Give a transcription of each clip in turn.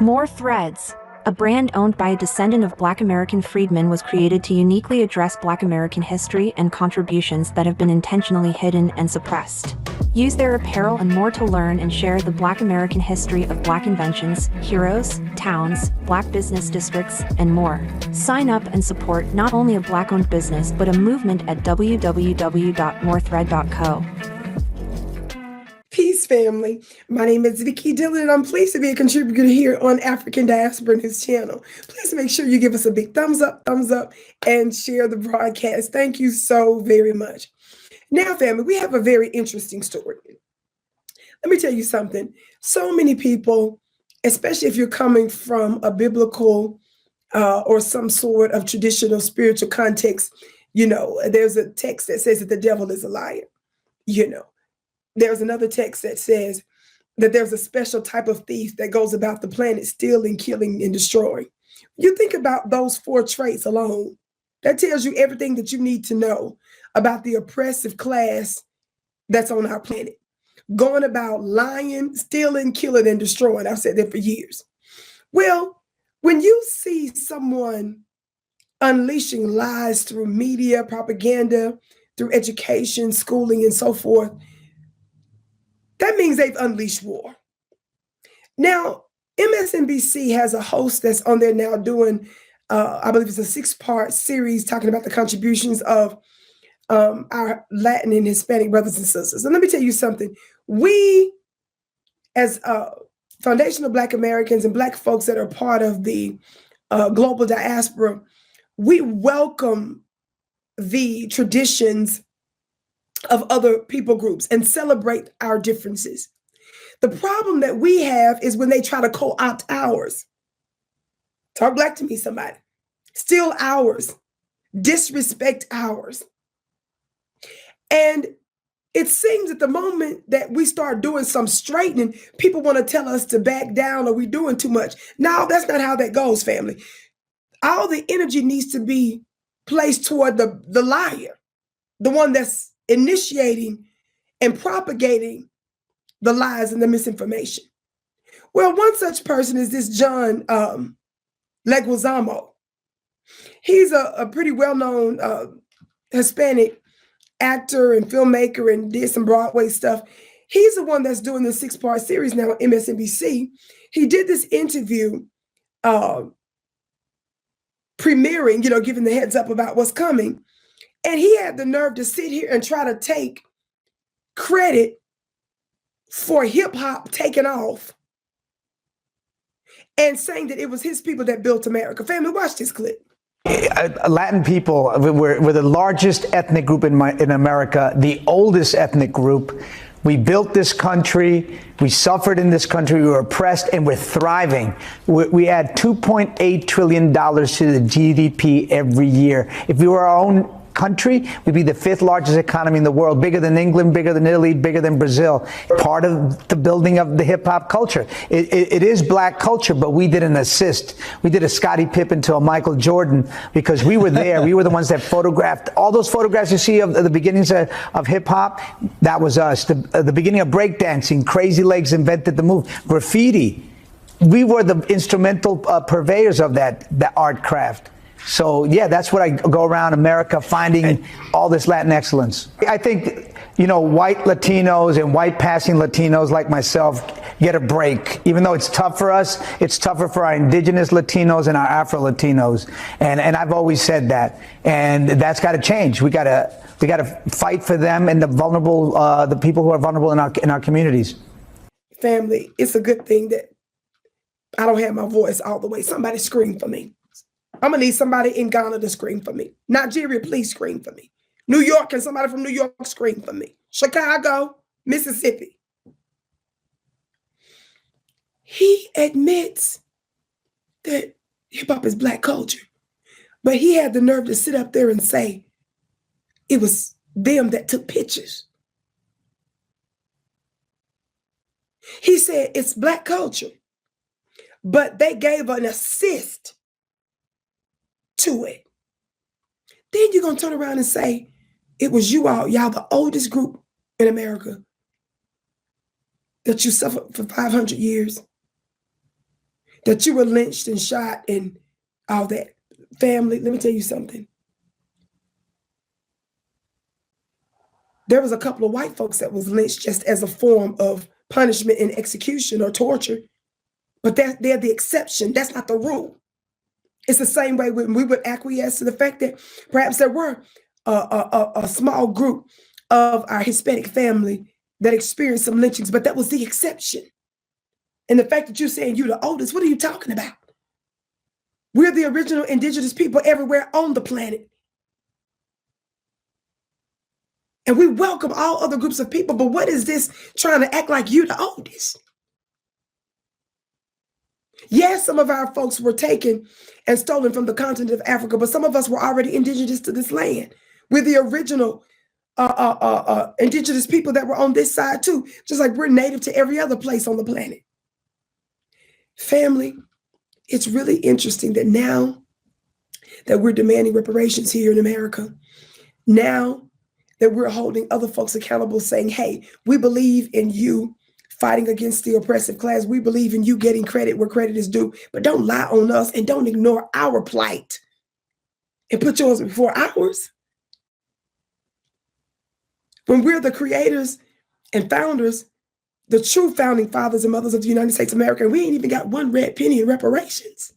More Threads, a brand owned by a descendant of Black American freedmen, was created to uniquely address Black American history and contributions that have been intentionally hidden and suppressed. Use their apparel and more to learn and share the Black American history of Black inventions, heroes, towns, Black business districts, and more. Sign up and support not only a Black-owned business but a movement at www.morethread.co. Peace, family. My name is Vicky Dillon, and I'm pleased to be a contributor here on African Diaspora News Channel. Please make sure you give us a big thumbs up, and share the broadcast. Thank you so very much. Now, family, we have a very interesting story. Let me tell you something. So many people, especially if you're coming from a biblical or some sort of traditional spiritual context, there's a text that says that the devil is a liar. There's another text that says that there's a special type of thief that goes about the planet stealing, killing, and destroying. You think about those four traits alone, that tells you everything that you need to know about the oppressive class that's on our planet. Going about lying, stealing, killing, and destroying. I've said that for years. Well, when you see someone unleashing lies through media, propaganda, through education, schooling, and so forth, that means they've unleashed war. Now, MSNBC has a host that's on there now doing, I believe it's a 6-part series talking about the contributions of our Latin and Hispanic brothers and sisters. And let me tell you something. We, as foundational Black Americans and Black folks that are part of the global diaspora, we welcome the traditions of other people groups and celebrate our differences. The problem that we have is when they try to co-opt ours. Talk Black to me, somebody. Steal ours. Disrespect ours. And it seems at the moment that we start doing some straightening, people want to tell us to back down or we're doing too much. No, that's not how that goes, family. All the energy needs to be placed toward the liar, the one that's initiating and propagating the lies and the misinformation. Well, one such person is this John Leguizamo. He's a pretty well-known Hispanic actor and filmmaker and did some Broadway stuff. He's the one that's doing the 6-part series now on MSNBC. He did this interview premiering, giving the heads up about what's coming. And he had the nerve to sit here and try to take credit for hip hop taking off and saying that it was his people that built America. Family, watch this clip. Latin people, we're the largest ethnic group in America, the oldest ethnic group. We built this country. We suffered in this country. We were oppressed, and we're thriving. We add $2.8 trillion to the GDP every year. If we were our own country, we'd be the 5th largest economy in the world, bigger than England, bigger than Italy, bigger than Brazil. Part of the building of the hip hop culture. It is Black culture, but we didn't assist. We did a Scottie Pippen to a Michael Jordan because we were there. We were the ones that photographed all those photographs you see of the beginnings of hip hop. That was us. The beginning of breakdancing. Crazy Legs invented the move. Graffiti. We were the instrumental purveyors of that art craft. So, yeah, that's what I go around America finding all this Latin excellence. I think, white Latinos and white passing Latinos like myself get a break. Even though it's tough for us, it's tougher for our indigenous Latinos and our Afro-Latinos. And I've always said that. And that's got to change. We got to fight for them and the vulnerable, the people who are vulnerable in our communities. Family, it's a good thing that I don't have my voice all the way. Somebody scream for me. I'm going to need somebody in Ghana to scream for me. Nigeria, please scream for me. New York, and somebody from New York scream for me. Chicago, Mississippi. He admits that hip-hop is Black culture, but he had the nerve to sit up there and say it was them that took pictures. He said it's Black culture, but they gave an assist to it. Then you're going to turn around and say, it was y'all the oldest group in America, that you suffered for 500 years. that you were lynched and shot and all that. Family, let me tell you something. There was a couple of white folks that was lynched just as a form of punishment and execution or torture, but they're the exception. That's not the rule. It's the same way when we would acquiesce to the fact that perhaps there were a small group of our Hispanic family that experienced some lynchings, but that was the exception. And the fact that you're saying you're the oldest, what are you talking about? We're the original indigenous people everywhere on the planet. And we welcome all other groups of people, but what is this trying to act like you're the oldest? Yes, some of our folks were taken and stolen from the continent of Africa, but some of us were already indigenous to this land. We're the original indigenous people that were on this side too, just like we're native to every other place on the planet. Family, it's really interesting that now that we're demanding reparations here in America, now that we're holding other folks accountable, saying, hey, we believe in you fighting against the oppressive class. We believe in you getting credit where credit is due, but don't lie on us and don't ignore our plight and put yours before ours. When we're the creators and founders, the true founding fathers and mothers of the United States of America, and we ain't even got one red penny in reparations.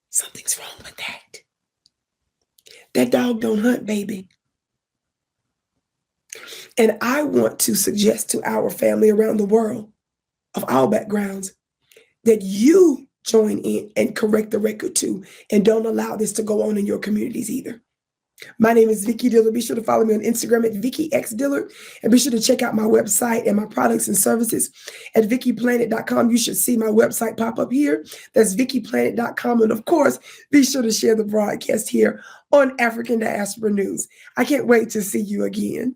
Something's wrong with that. That dog don't hunt, baby. And I want to suggest to our family around the world of all backgrounds that you join in and correct the record too, and don't allow this to go on in your communities either. My name is Vicki Dillard. Be sure to follow me on Instagram at VickiXDillard, and be sure to check out my website and my products and services at VickiPlanet.com. You should see my website pop up here. That's VickiPlanet.com. And of course, be sure to share the broadcast here on African Diaspora News. I can't wait to see you again.